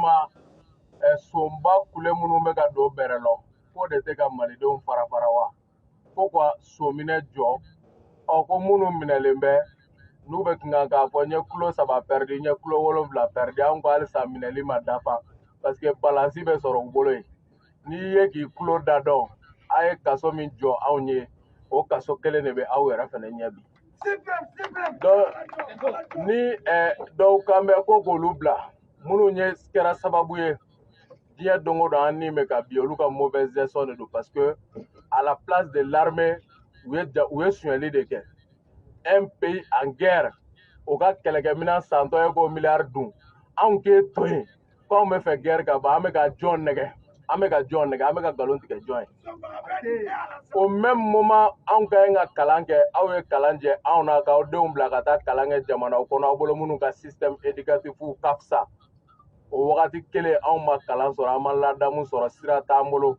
vraiment somba kule minnu bɛ ka don bɛrɛ lɔ ko de tɛ ka malidenw fara fara wa ko ka sominɛ jɔ ko minnu minɛlen bɛ n'u bɛ kan k'a fɔ n ye kulo 3 pɛridi n ye kulo 7 pɛridi an ko halisa minɛli ma dafa parce que balansi bɛ sɔrɔ u bolo yen n'i ye k'i kulo da dɔn a ye kaso min jɔ anw ye o kaso kelen de bɛ aw yɛrɛ fana ɲɛ bi ni dɔw kan bɛ ko k'olu bila minnu ye kɛra sababu ye diɲɛ don o don an ni bɛ ka bi olu ka mauvaise gestion de don parce que à la place de l'armée u ye suɲɛli de kɛ un pays en guerre o ka kɛlɛkɛminɛn santɔ ye k'o miliyari dun anw k'e to yen k'anw bɛ fɛ guerre ka ban an bɛ ka jɔn nɛgɛ an bɛ ka jɔn nɛgɛ an bɛ ka nkalon tigɛ jɔn ye au même moment anw ka ɲi ka kalan kɛ aw ye kalan jɛ anw na k'aw denw bila ka taa kalan kɛ jamanaw kɔnɔ aw bolo minnu ka système éducatif ka fisa o wagati kelen anw ma kalan sɔrɔ an ma ladamu sɔrɔ sira t'an bolo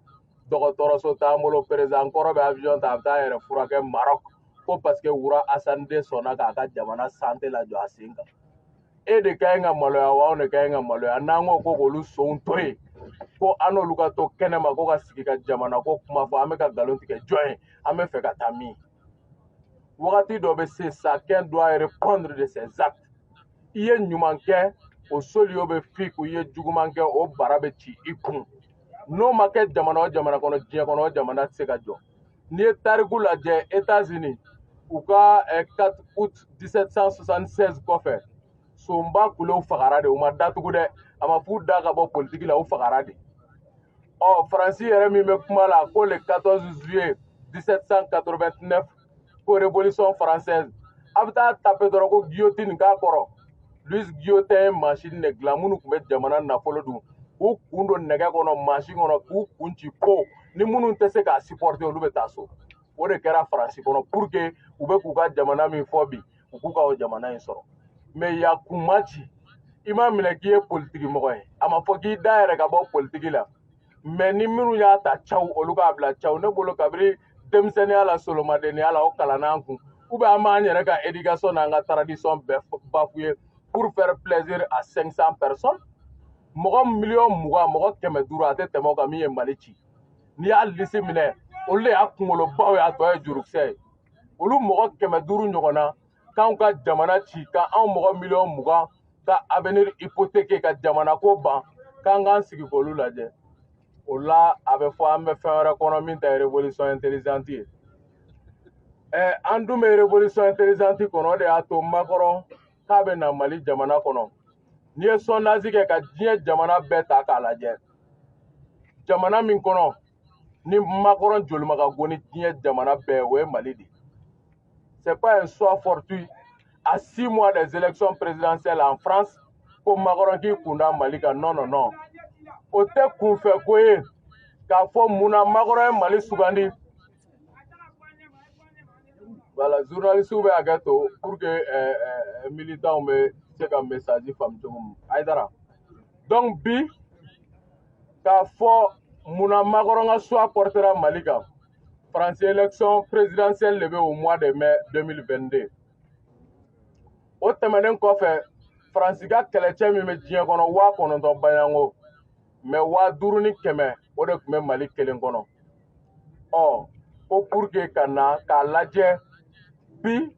dɔgɔtɔrɔso t'an bolo président kɔrɔ bɛ avion ta a bɛ taa yɛrɛ furakɛ Maroc ko parce que Wura Asani de sɔnna k'a ka jamana santé lajɔ a sen kan e de ka ɲi ka maloya wa anw de ka ɲi ka maloya n'an ko ko k'olu sonw to yen ko an n'olu ka to kɛnɛma ko ka sigi ka jamana ko kuma fɔ an bɛ ka nkalon tigɛ jɔn ye an bɛ fɛ ka taa min wagati dɔ bɛ se chacun doit répondre de ses actes i ye ɲuman kɛ o soliyo bɛ fi k'u ye juguman kɛ o bara bɛ ci i kun n'o ma kɛ jamana o jamana kɔnɔ diɲɛ kɔnɔ o jamana tɛ se ka jɔ n'i ye tariku lajɛ États-Unis u ka 4 août 1776 kɔfɛ sonba kulew fagara de u ma datugu dɛ a ma f'u da ka bɔ politiki la u fagara de Faransi yɛrɛ min bɛ kuma la ko le 14 juillet 1789 ko révolution française a bɛ taa tape dɔrɔn ko guillotine k'a kɔrɔ Louis Guillotin ye machine de dilan minnu tun bɛ jamana nafolo dun k'u kun don nɛgɛ kɔnɔ machine kɔnɔ k'u kun ci po ni minnu tɛ se k'a supporter olu bɛ taa so o de kɛra Faransi kɔnɔ pour que u bɛ k'u ka jamana min fɔ bi u k'u ka o jamana in sɔrɔ mais ya kun ma ci i ma minɛ k'i ye politiki mɔgɔ ye a ma fɔ k'i da yɛrɛ ka bɔ politiki la mais ni minnu y'a ta caw olu k'a bila caw ne bolo kabiri denmisɛnniya la solomadenya la o kalan n'an kun ou bien an b'an yɛrɛ ka éducation n'an ka tradition bɛɛ bafouer pour faire plaisir à 500 personnes mɔgɔ miliyɔn 20 mɔgɔ 500 a tɛ tɛmɛ o kan min ye Mali ci n'i y'a lisi minɛ olu de y'a kunkolobaw ye a tɔ ye jurukisɛ ye olu mɔgɔ 500 ɲɔgɔn na k'anw ka jamana ci ka anw mɔgɔ miliyɔn 20 ka avenir hypothéqué ka jamana ko ban k'an k'an sigi k'olu lajɛ o la a bɛ fɔ an bɛ fɛn wɛrɛ kɔnɔ min tɛ révolution intelligente ye an dun bɛ révolution intelligente kɔnɔ o de y'a to Makɔrɔ k'a bɛ na Mali jamana kɔnɔ n'i ye sondage kɛ ka diɲɛ jamana bɛɛ ta k'a lajɛ jamana min kɔnɔ ni Makɔrɔ jolima ka go ni diɲɛ jamana bɛɛ o ye Mali de c'est pas un choix fortuit à 6 mois des élections présidentielles en France ko Makɔrɔ k'i kun da Mali kan non non non o tɛ kunfɛ ko ye k'a fɔ munna Makɔrɔ ye Mali sugandi voilà journalistes bɛ hakɛ to pour que militants bɛ se ka message faamu cogo min Aïdara donc bi k'a fɔ munna Makɔrɔ ka choix portera Mali kan France élection présidentielle de bɛ au mois de mai 2022 o tɛmɛnen kɔfɛ France ka kɛlɛcɛ min bɛ diɲɛ kɔnɔ 9,000 bayango mais 5,100 o de tun bɛ Mali kelen kɔnɔ ko pour que ka na k'a lajɛ bi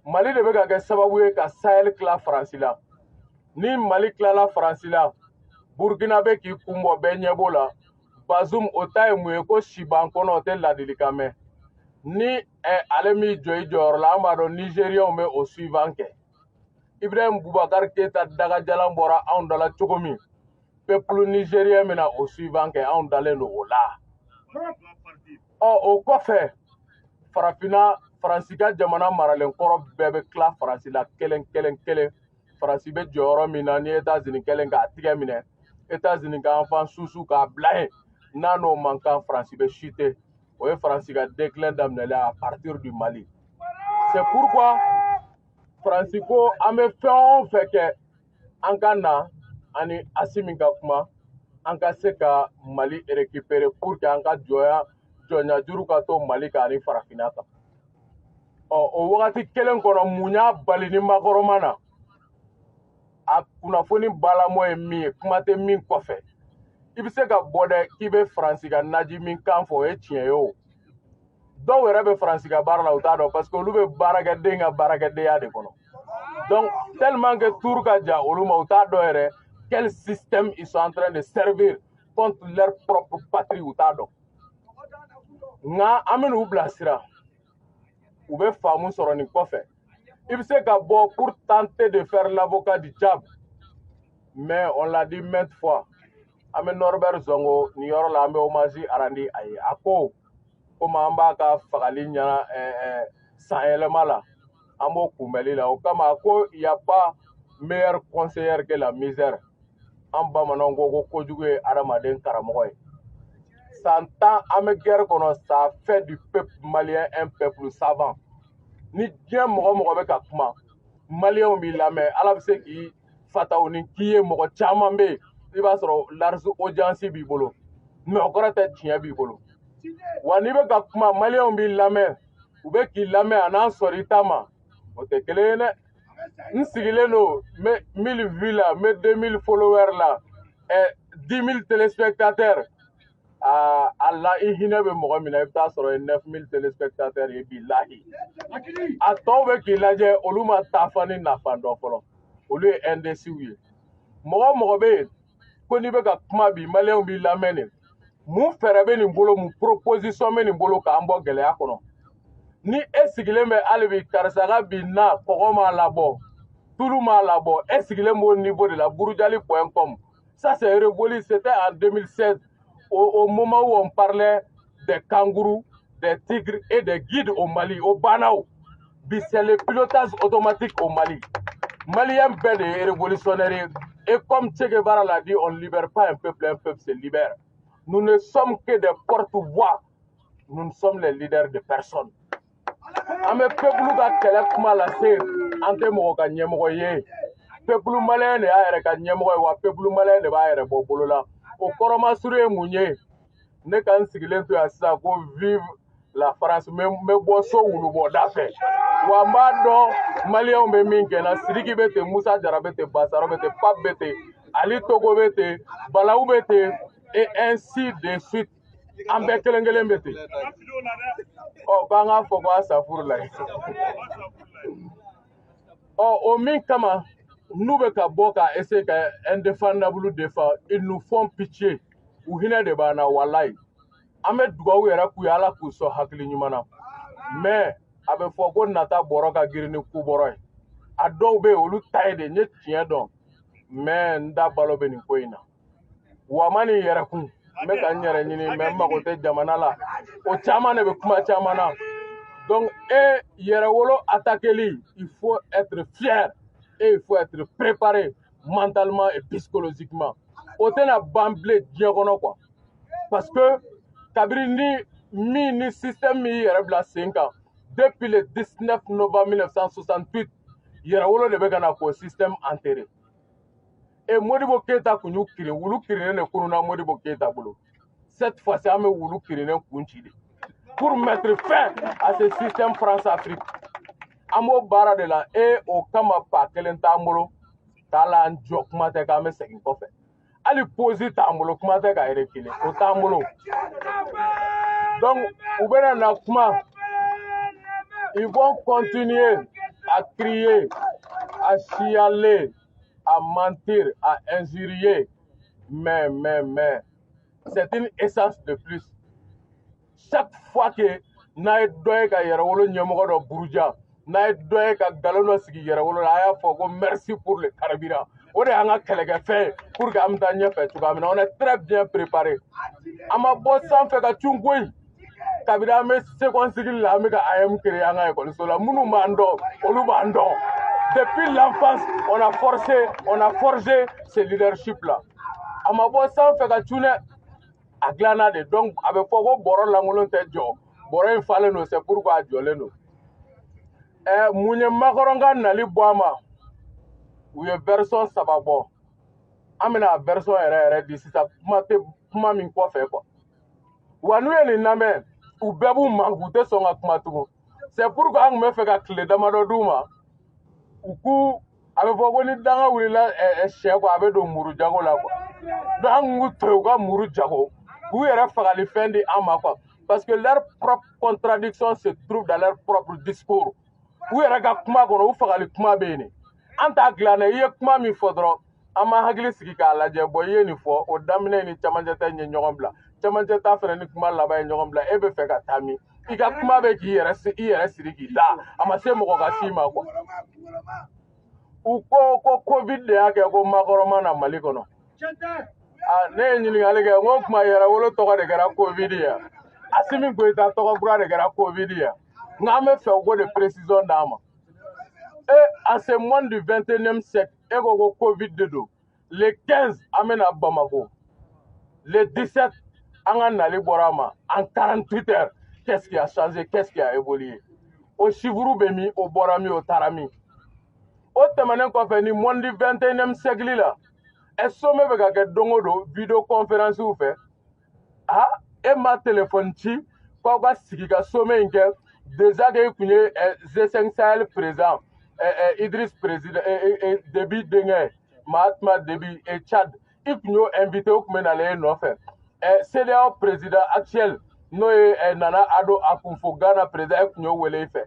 Mali de bɛ ka kɛ sababu ye ka Sahel tila France la ni Mali tilala France la Burkina bɛ k'i kun bɔ bɛɛ ɲɛ b'o la Bazoum o ta ye mun ye ko si b'an kɔnɔ o tɛ ladilikan mɛn ni ale m'i jɔ i jɔyɔrɔ la an b'a dɔn Nigériens bɛ o suivant kɛ Ibrahim Boubacar Keita dagajalan bɔra anw dala cogo min peuple nigérien bɛna o suivant kɛ anw dalen don o la o kɔfɛ farafinna Faransi ka jamana maralen kɔrɔ bɛɛ bɛ tila Faransi la kelen kelen kelen Faransi bɛ jɔyɔrɔ min na ni États-Unis kɛlen k'a tigɛ minɛ États-Unis ka enfant susu k'a bila yen n'a n'o man kan Faransi bɛ chuter o ye Faransi ka déclin daminɛlen à partir du Mali c'est pourquoi Faransi ko an bɛ fɛn o fɛn kɛ an ka na ani Asimi ka kuma an ka se ka Mali récupérer pour que an ka jɔnya juru ka to Mali kan ani farafinna kan o wagati kelen kɔnɔ mun y'a bali ni Makɔrɔ ma na a kunnafoni balamo ye min ye kuma tɛ min kɔfɛ i bɛ se ka bɔ dɛ k'i bɛ faransi ka naji min kan fɔ o ye tiɲɛ ye o dɔw yɛrɛ bɛ faransi ka baara la u t'a dɔn parce que olu bɛ baarakɛden ka baarakɛdenya de kɔnɔ donc tellement que tour ka jan olu ma u t'a dɔn yɛrɛ quel système ils sont en train de servir contre leur propre patrie u t'a dɔn nka an bɛ n'u bilasira u bɛ faamu sɔrɔ nin kɔfɛ i bɛ se ka bɔ pour tenter de faire l'avocat du diable mais on l'a dit maintes fois an bɛ Norbert Zongo nin yɔrɔ la an bɛ hommage arandi a ye a ko komi an b'a ka fagali ɲɛna sanyɛlɛma la an b'o kunbɛli la o kama a ko y a pas meilleur conseiller que la misère an bamananw ko kojugu ye adamaden karamɔgɔ ye san 10 an bɛ guerre kɔnɔ ça fait du peuple malien un peuple savant ni diɲɛ mɔgɔ mɔgɔ bɛ ka kuma maliyɛnw b'i lamɛn ala bɛ se k'i fataw ni k'i ye mɔgɔ caman bɛ yen i b'a sɔrɔ large audience b'i bolo mais o kɔrɔ tɛ tiɲɛ b'i bolo wa n'i bɛ ka kuma maliyɛnw b'i lamɛn u bɛ k'i lamɛn a n'an sɔrɔ i ta ma o tɛ kelen ye dɛ n sigilen don n bɛ 1000 vues la n bɛ 2000 followers la 10 000 téléspectateurs a la i hinɛ bɛ mɔgɔ min na i bɛ taa sɔrɔ ye 9000 téléspectateurs ye bilahi a tɔw bɛ k'i lajɛ olu ma tafa ni nafa dɔn fɔlɔ olu ye indécis ye mɔgɔ mɔgɔ bɛ yen ko n'i bɛ ka kuma bi maliyɛnw b'i lamɛn de mun fɛɛrɛ bɛ nin bolo mun proposition bɛ nin bolo k'an bɔ gɛlɛya kɔnɔ ni e sigilen bɛ hali bi karisa ka bi na kɔgɔ m'a labɔ tulu m'a labɔ e sigilen b'o niveau de la burujali.com ça c'est révolu c'était en 2016 au moment où on parlait des kangourous des tigres et des guides au Mali au Banao bi c'est le pilotage automatique au Mali malien bɛɛ de ye révolutionnaire ye et comme Che Guevara l'a dit on ne libère pas un peuple se libère nous ne sommes que des porte-voix nous ne sommes les leaders de personne an bɛ peuple ka kɛlɛ kuma lase an tɛ mɔgɔ ka ɲɛmɔgɔ ye peuple malien de y'a yɛrɛ ka ɲɛmɔgɔ ye wa peuple malien de b'a yɛrɛ bɔ bolo la o kɔrɔmasuru ye mun ye ne ka n sigilen to yan sisan ko vive la France n bɛ bɔ so wulubɔda fɛ wa n b'a dɔn maliyɛnw bɛ min kɛ n na Sidiki bɛ ten Musa Jara bɛ ten Basaro bɛ ten Pape bɛ ten Ali Togo bɛ ten Balawu bɛ ten et ainsi de suite an bɛɛ kelen kelen bɛ ten ɔ k'an k'a fɔ ko asafurulayi ɔ o min kama n'u bɛ ka bɔ ka essayer ka indéfendable défend ils nous font pitié u hinɛ de b'an na walayi an bɛ dugawu yɛrɛ k'u ye ala k'u sɔn hakili ɲuman na mais a bɛ fɔ ko nata bɔrɔ ka girin ni kubɔrɔ ye a dɔw bɛ yen olu ta ye de n ye tiɲɛ dɔn mais n da balo bɛ nin ko in na wa ma nin yɛrɛkun n bɛ ka n yɛrɛ ɲini mais n mago tɛ jamana la o caman de bɛ kuma caman na donc e yɛrɛwolo attaqueli il faut être fier et il faut être préparé mentalement et psychologiquement o tɛna ban bilen diɲɛ kɔnɔ quoi parce que kabiri ni min ni système min y'i yɛrɛ bila sen kan depuis le 19 novembre 1968 yɛrɛwolo de bɛ ka na k'o système enterré et Modibo Keita kun y'u kirin wulu kirinen de kununna Modibo Keita bolo cette fois-ci an bɛ wulu kirinen kun ci de pour mettre fin à ce système France-Afrique an b'o baara de la et o kama pa kelen t'an bolo k'a la an jɔ kuma tɛ k'an bɛ segin kɔfɛ hali posi t'an bolo kuma tɛ ka reculer o t'an bolo donc u bɛna na kuma ils vont continuer à crier à chialer à mentir à injurier mais c'est une essence de plus chaque fois que n'a ye dɔ ye ka yɛrɛwolo ɲɛmɔgɔ dɔ buruja n'a ye dɔ ye ka galon dɔ sigi yɛrɛwolo la a y'a fɔ ko merci pour le carburant o de y'an ka kɛlɛkɛfɛn ye pour que an bɛ taa ɲɛfɛ cogoya min na on est très bien préparé an ma bɔ sanfɛ ka cun koyi kabini an bɛ seconde cycle la an bɛ ka AM créer an ka école la minnu b'an dɔn olu b'an dɔn depuis l'enfance on a forgé ce leadership là a ma bɔ sanfɛ ka cun dɛ a dilanna de donc a bɛ fɔ ko bɔrɔ lankolon tɛ jɔ bɔrɔ in falen don c'est pourquoi a jɔlen don mun ye Macron ka nali bɔ a ma u ye version 3 bɔ an bɛna version yɛrɛ di sisan kuma min kɔfɛ quoi wa n'u ye nin lamɛn u bɛɛ b'u manku u tɛ sɔn ka kuma tugun c'est pourquoi an tun bɛ fɛ ka tile damadɔ d'u ma u k'u abe fɔ ko ni danga wulila sɛ ko a bɛ don muru jago la quoi donc an k'u to u ka muru jago k'u yɛrɛ fagali fɛn di an ma quoi parce que leur propre contradiction se trouve dans leur propre discours u yɛrɛ ka kuma kɔnɔ u fagali kuma bɛ yen an t'a dilan dɛ i ye kuma min fɔ dɔrɔn an ma hakili sigi k'a lajɛ bɔn i ye nin fɔ o daminɛ ni camancɛ ta in ye ɲɔgɔn bila camancɛ ta fɛnɛ ni kuma laban ye ɲɔgɔn bila e bɛ fɛ ka taa min i ka kuma bɛ k'i yɛrɛ siri k'i da a ma se mɔgɔ ka s'i ma quoi u ko covid de y'a kɛ ko makɔrɔma na mali kɔnɔ ne ye ɲininkali kɛ n ko kuma yɛrɛ wolo tɔgɔ de kɛra covid ye Assimi Goïta tɔgɔ kura de kɛra covid ye nka an bɛ fɛ u ko de précision d'a ma à ce mois du 21e siècle e ko ko covid de don le 15 an bɛna Bamako le 17 an ka nali bɔra a ma en 48 heures qu'est-ce qui a changé qu'est-ce qui a évolué o chiffre bɛ min o bɔra min o taara min o tɛmɛnen kɔfɛ ni mois du 21e siècle la sommet bɛ ka kɛ don o don video conférence fɛ e ma téléphone ci k'aw ka sigi ka sommet in kɛ déjà que i kun ye G5 Sahel président Idriss président Déby denkɛ Mahatma Déby Tchad i kun y'o invité o kun bɛ nalen e nɔfɛ CEDEAO président actuel n'o ye Nana Addo Akufo Ghana président e kun y'o wele i fɛ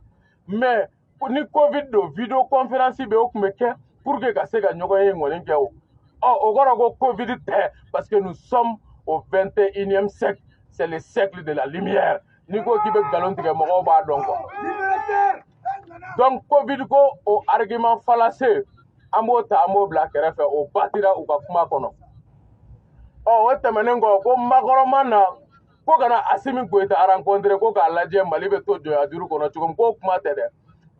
mais ni covid don video conférence bɛ o kun bɛ kɛ pour que ka se ka ɲɔgɔn ye ŋɔni kɛ o kɔrɔ ko covid tɛ parce que nous sommes au 21e siècle c'est le siècle de la lumière ni ko k'i bɛ nkalon tigɛ mɔgɔw b'a dɔn quoi donc covid ko o argument fallacieux an b'o ta an b'o bila kɛrɛfɛ o batira u ka kuma kɔnɔ o tɛmɛnen kɔ ko makɔrɔma na ko kana Assimi Goïta rencontré ko k'a lajɛ mali bɛ to jɔnya juru kɔnɔ cogo min k'o kuma tɛ dɛ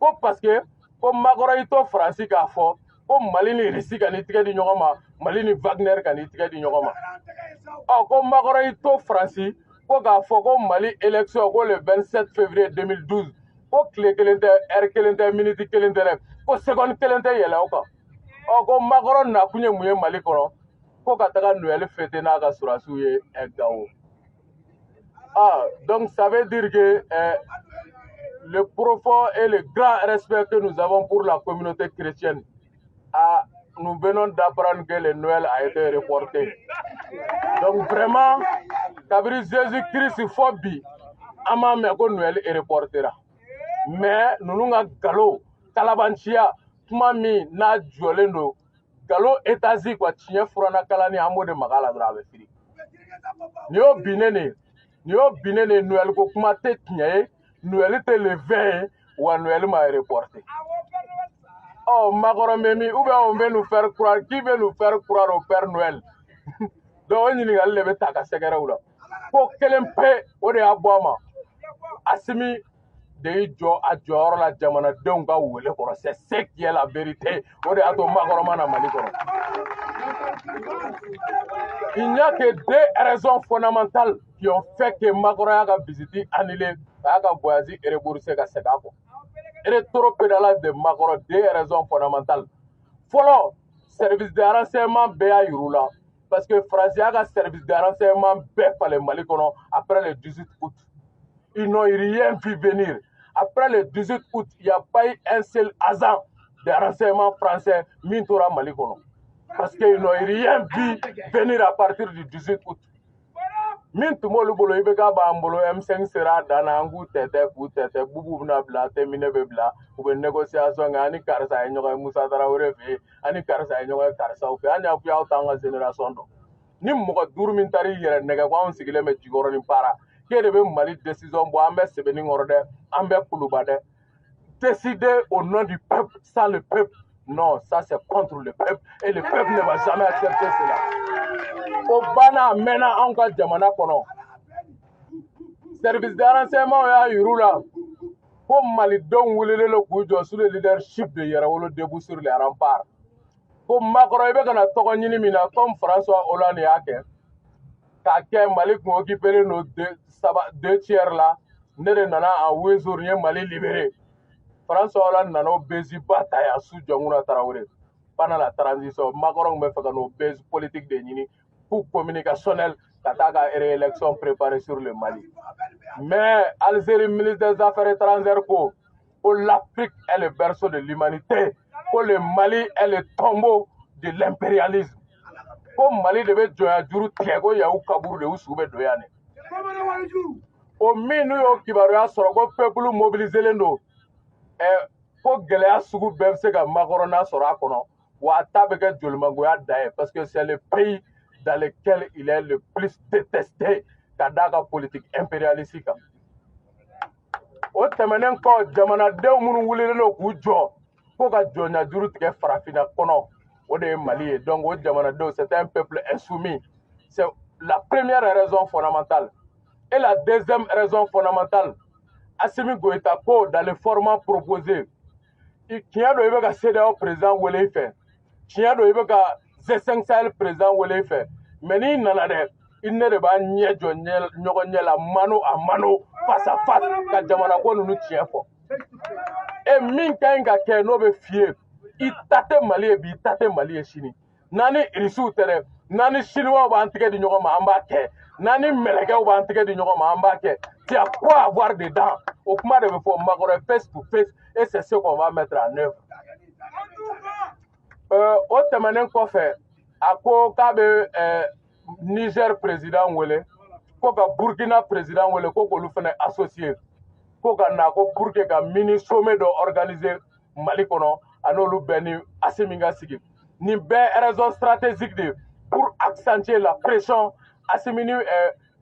ko parce que ko makɔrɔ y'i to faransi k'a fɔ ko mali ni Russie ka n'i tigɛ di ɲɔgɔn ma mali ni Wagner ka n'i tigɛ di ɲɔgɔn ma ko makɔrɔ y'i to faransi ko k'a fɔ ko mali élection ko le 27 février 2012 ko tile kelen tɛ heure kelen tɛ minute kelen tɛ dɛ ko seconde kelen tɛ yɛlɛ o kan ko makɔrɔ nakun ye mun ye mali kɔnɔ ko ka taga Noël fêter n'a ka surasiw ye Gao donc ça veut dire que le profond et le grand respect que nous avons pour la communauté chrétienne nous venons d'apprendre que le Noël a été reporté. Donc vraiment, kabiri Jésus-Christ fo bi, an m'a mɛn ko Noël est reporté. Mais ninnu ka galo, kalabanciya, kuma min n'a jɔlen don, galo étasi quoi, tiɲɛ furanna kalani an b'o de maga la dɔrɔn a bɛ firi. Ni y'o binnen de Noël ko kuma tɛ tiɲɛ ye, Noël tɛ le 20 ye, wa Noël ma reporté. Makɔrɔmɛmi ou bien on veut nous faire croire qui veut nous faire croire au Père Noël donc o ɲininkali de bɛ ta ka sɛgɛrɛw la ko kelen pe o de y'a bɔ a ma Assimi de y'i jɔ a jɔyɔrɔ la jamanadenw ka wele kɔrɔ c'est ce qui est la vérité o de y'a to makɔrɔma na Mali kɔnɔ il n'y a que deux raisons fondamentales qui ont fait que Makɔrɔ y'a ka visite annulée a y'a ka voyage remboursé ka segin a kɔ rétropédalage de Makɔrɔ deux raisons fondamentales. Fɔlɔ service de renseignement bɛɛ y'a yir'u la parce que France y'a ka service de renseignement bɛɛ falen Mali kɔnɔ après le 18 août. Ils n'ont rien vu venir. Après le 18 août, il n'y a pas eu un seul agent de renseignement français min tora Mali kɔnɔ parce qu'ils n'ont rien vu venir à partir du 18 août. Min tun b'olu bolo i bɛ k'a b'an bolo M5 sera a dan na an k'u tɛtɛ k'u tɛtɛ bubu bɛna bila termine bɛ bila u bɛ négociation kɛ ani karisa ye ɲɔgɔn ye Musa Tarawele fɛ yen ani karisa ye ɲɔgɔn ye karisaw fɛ an y'a fɔ y'aw t'an ka génération dɔn ni mɔgɔ duuru min taara i yɛrɛ nɛgɛ ko anw sigilen bɛ Jikɔrɔ ni Para k'e de bɛ Mali décision bɔ an bɛ Sɛbɛnnikɔrɔ dɛ an bɛ Kuluba dɛ décider au nom du peuple sans le peuple non ça c'est contre le peuple et le peuple ne va jamais accepter cela. O banna mɛnna anw ka jamana kɔnɔ service de renseignement y'a yir'u la ko malidenw wulila k'u jɔ sous le leadership de Yɛrɛwolo debout sur les remparts ko Makɔrɔ i bɛ ka na tɔgɔ ɲini min na comme François Hollande y'a kɛ k'a kɛ Mali kun occupé no 2 tiers la ne de nana en 8 jours n ye Mali libéré François Hollande nana o base ba ta yan sous Jɔnkuda Tarawele pendant la transition Makɔrɔ kun bɛ fɛ ka n'o base politique de ɲini coup communicationnel ka taa ka réélection préparée sur le Mali. Mais Algérie ministre des Affaires étrangères ko l'Afrique est le berceau de l'humanité que le Mali est le tombeau de l'impérialisme. Comme Mali devait jouer juru tiago ya ukaburu de usube doyane. Au minute qui va sur le peuple mobilisé l'endo. Ko gɛlɛya sugu bɛɛ bɛ se ka makorona sɔrɔ a kɔnɔ wa a ta bɛ kɛ jolimagoya da ye parce que c'est le pays dans lequel il est le plus détesté ka d'a ka politique impérialiste kan. O tɛmɛnen kɔ jamanadenw minnu wulilen don k'u jɔ ko ka jɔnjajuru tigɛ farafinna kɔnɔ o de ye Mali ye donc o jamanadenw c'est un peuple insoumis. C'est la première raison fondamentale. Et la deuxième raison fondamentale, Assimi Goïta ko dans le format proposé tiɲɛ dɔ i bɛ ka CEDEAO président wele i fɛ tiɲɛ dɔ i bɛ ka G5 Sahel président wele i fɛ mais n'i nana dɛ i ne de b'a ɲɛ jɔ ɲɔgɔn ɲɛ la mano a mano face à face ka jamana ko ninnu tiɲɛ fɔ e min ka ɲi ka kɛ n'o bɛ f'i ye i ta tɛ Mali ye bi i ta tɛ Mali ye sini n'an ni irisiw tɛ dɛ n'an ni chinois b'an tigɛ di ɲɔgɔn ma an b'a kɛ n'an ni mɛlɛkɛw b'an tigɛ di ɲɔgɔn ma an b'a kɛ c'est à quoi avoir dedans o kuma de bɛ fɔ Makɔrɔ face to face et c'est ce qu'on va mettre en œuvre. O tɛmɛnen kɔfɛ a ko k'a bɛ Niger président wele ko ka Burkina président wele ko k'olu fana associé ko ka na ko pour que ka mini sommet dɔ organiser Mali kɔnɔ a n'olu bɛɛ ni Assimi ka sigi nin bɛɛ raison stratégique de pour accentuer la pression Assimi ni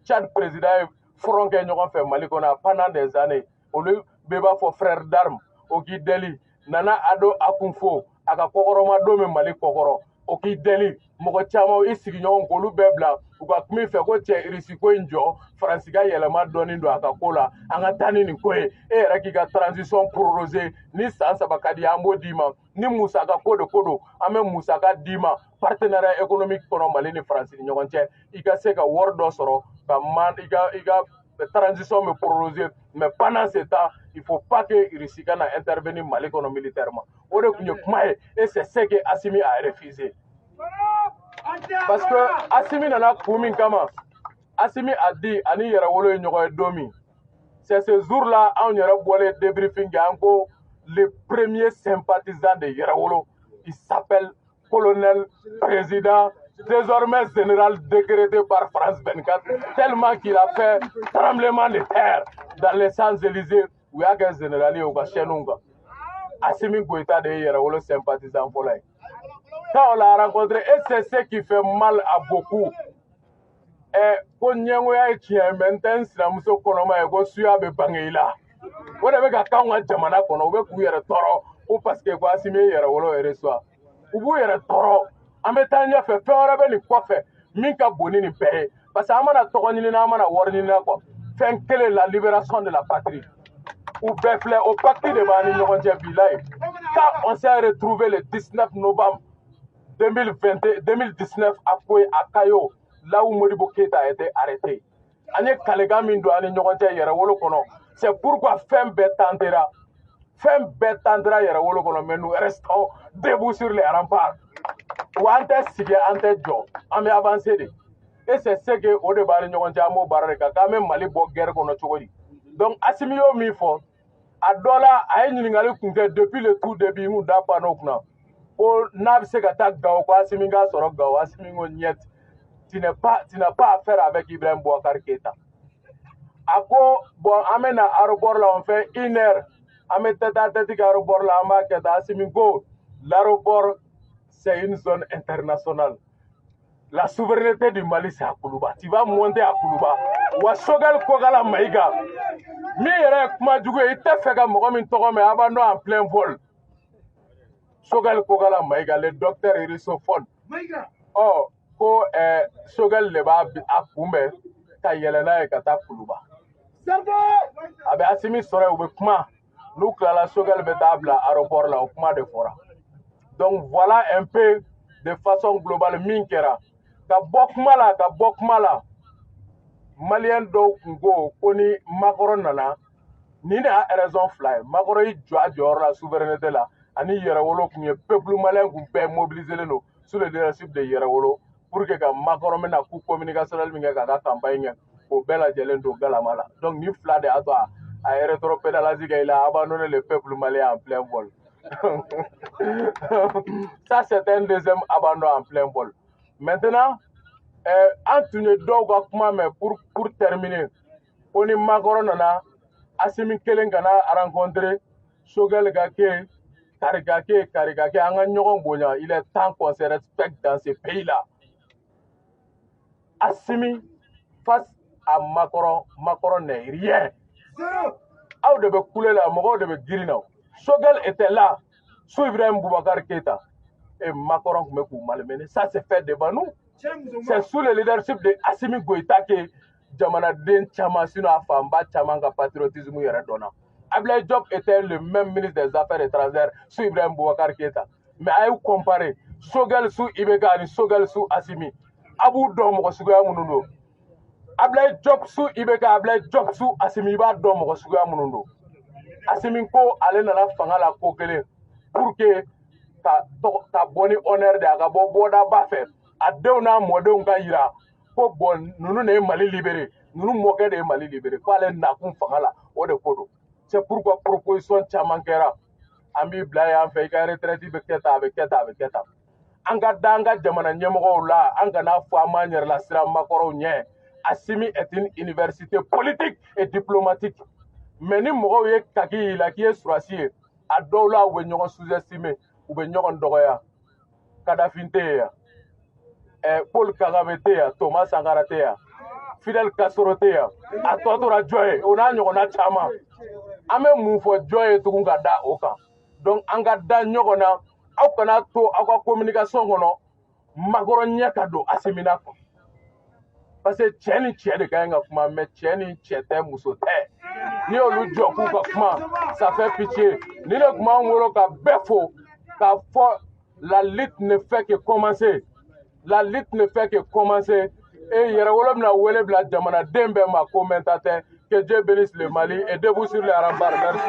Tchad président ye front kɛ ɲɔgɔn fɛ Mali kɔnɔ pendant des années olu bɛɛ b'a fɔ frère d'armes o k'i deli Nana Ado Akunfo a ka kɔkɔrɔma don min Mali kɔkɔrɔ o k'i deli mɔgɔ caman i sigiɲɔgɔn k'olu bɛɛ bila u ka kuma i fɛ ko cɛ Irisi ko in jɔ Faransi ka yɛlɛma dɔɔnin don a ka ko la an ka taa ni nin ko ye e yɛrɛ k'i ka transition proroger ni san 3 ka di an b'o d'i ma ni musaka ko de ko don an bɛ musaka d'i ma partenariat économique kɔnɔ Mali ni Faransi ni ɲɔgɔn cɛ i ka se ka wari dɔ sɔrɔ ka i ka transition me proroger mais pendant ce temps il faut pas que Irisi kana intervenir Mali kɔnɔ militairement o de kun ye kuma ye et c'est ce que Assimi a refusé parce que Assimi nana kun min kama Assimi a dit ani yɛrɛwolo ye ɲɔgɔn ye don min c'est ce jour là anw yɛrɛ bɔlen débriefing kɛ an ko le premier sympathisant de yɛrɛwolo il s'appelle colonel président désormais général décrété par France 24, tellement qu'il a fait tremblement de terre dans les Champs-Élysées où il y a un général au Kachenunga. Assimi Goïta de Yérawolo sympathisant pour lui. Quand on l'a rencontré, et c'est ce qui fait mal à beaucoup. Et quand on a été maintenant, si la musique konoma ego suya be bangeila. On avait quand on a jamana kono, on veut yere toro ou parce que quoi Assimi Yérawolo est reçoit. Ou vous yere toro. An bɛ taa ɲɛfɛ fɛn wɛrɛ bɛ nin kɔfɛ min ka bon ni nin bɛɛ ye parce que an mana tɔgɔ ɲini na an mana wari ɲini na quoi fɛn kelen la libération de la patrie u bɛɛ filɛ o pacte de b'an ni ɲɔgɔn cɛ bilayi quand on s'est retrouvé le 19 novembre 2019 à Kayo là où Modibo Keïta a été arrêté an ye kalekan min don an ni ɲɔgɔn cɛ yɛrɛwolo kɔnɔ c'est pourquoi fɛn bɛɛ tentera yɛrɛwolo kɔnɔ mais nous restons debout sur les remparts wa an tɛ sigi an tɛ jɔ an bɛ avancer de et c'est ce que o de b'an ni ɲɔgɔn cɛ an b'o baara de kan k'an bɛ Mali bɔ guerre kɔnɔ cogo di donc Assimi y'o min fɔ a dɔ la a ye ɲininkali kun kɛ depuis le tout début n kun da pan n'o kunna ko n'a bɛ se ka taa Gao ko Assimi k'a sɔrɔ Gao Assimi ko niet tu n'as pas affaire avec Ibrahim Boubacar Keïta a ko bon an bɛ na aéroport la on fait 1 heure an bɛ tête à tête kɛ aéroport la an b'a kɛ tan Assimi ko l'aéroport c'est une zone internationale. La souveraineté du Mali, c'est à Koulouba. Tu vas monter à Koulouba. Wa Choguel Kogala Maïga. Mi yere kuma jugu ite feka mogo min togo me abando en plein vol. Choguel Kogala Maïga, le docteur Irisofone. Oh, ko Choguel le ba a kumbe ka yelena e kata Koulouba. Abe Assimi sore ube kuma. Nous la Choguel betabla aéroport la kuma de fora. Donc voilà un peu de façon globale minkera ka bokmala malien do kungo koni makoro nana ni na raison fly makoro yi jwa la souveraineté la ani yɛrɛwolo kun ye peuple malien kun bɛɛ mobiliser no sous le leadership de yɛrɛwolo pour que ka makoro mena ku communicationnel min kɛ ka campagne kɛ o bɛɛ lajɛlen don galama la donc ni fila de a to a rétropédalage kɛ il a abandonné le peuple malien en plein vol Ça, c'est un deuxième abandon en plein vol. Maintenant, Anthony Doga, mais pour terminer, on est Magoronana, Assimi Kelengana a rencontré Shogel Gake, Karigake, Anganyogon Bonya. Il est temps qu'on se respecte dans ces pays-là. Assimi, face à Macron n'est rien. Aou de couler là, Mogo de Girino. Shogel était là, sous Ibrahim Boubacar Keita. Et Macron me coup malmené. Ça c'est fait devant nous. C'est sous le leadership de Assimi Goïta que Jamana Den Chama sino Afamba Chamanga patriotisme Yeradona. Ablaye Diop était le même ministre des Affaires étrangères sous Ibrahim Boubacar Keita. Mais à comparer, Shogel sous Ibeka et Shogel sous Assimi. Abou Dom Suga Munundo. Ablaye Diop sous Ibeka, Ablaye Diop sous Assimi Ba Dom Suga Munundo. Assimi ko ale nana fanga la ko kelen pour que ka boni honneur de aga bo boda ba fe a denw n'a mɔdenw ka yira ko bon nunu ne Mali libéré nunu mɔkɛ de ye Mali libéré ko ale nakun fanga la o de ko don c'est pourquoi proposition caman kɛra an b'i bila yan fɛ i ka retraite bɛ kɛ tan a bɛ kɛ tan a bɛ kɛ tan an ka da an ka jamana ɲɛmɔgɔw la an kana fɔ an b'an yɛrɛ la siran makɔrɔw ɲɛ Assimi est une université politique et diplomatique mais ni mɔgɔw ye kaki y'i la k'i ye surasi ye a dɔw la u bɛ ɲɔgɔn sous-estimer u bɛ ɲɔgɔn dɔgɔya Kadhafi tɛ yen yan Paul Kagame tɛ yan Thomas Sankara tɛ yan Fidel Castro tɛ yan a tɔ tora jɔn ye o n'a ɲɔgɔnna caman an bɛ mun fɔ jɔn ye tugun ka da o kan donc an ka da ɲɔgɔn na aw kana to aw ka communication kɔnɔ makɔrɔ ɲɛ ka don Assimi na kɔ parce que cɛ ni cɛ de ka ɲi ka kuma mais cɛ ni cɛ tɛ muso tɛ ni olu jɔ k'u ka kuma ça fait pitié ni ne kuma an wolo ka bɛɛ fo k'a fɔ la lutte ne fait que commencer la lutte ne fait que commencer et yɛrɛwolo bɛna wele bila jamanaden bɛɛ ma ko mɛnta tɛ que Dieu bénisse le Mali et debout sur les remparts merci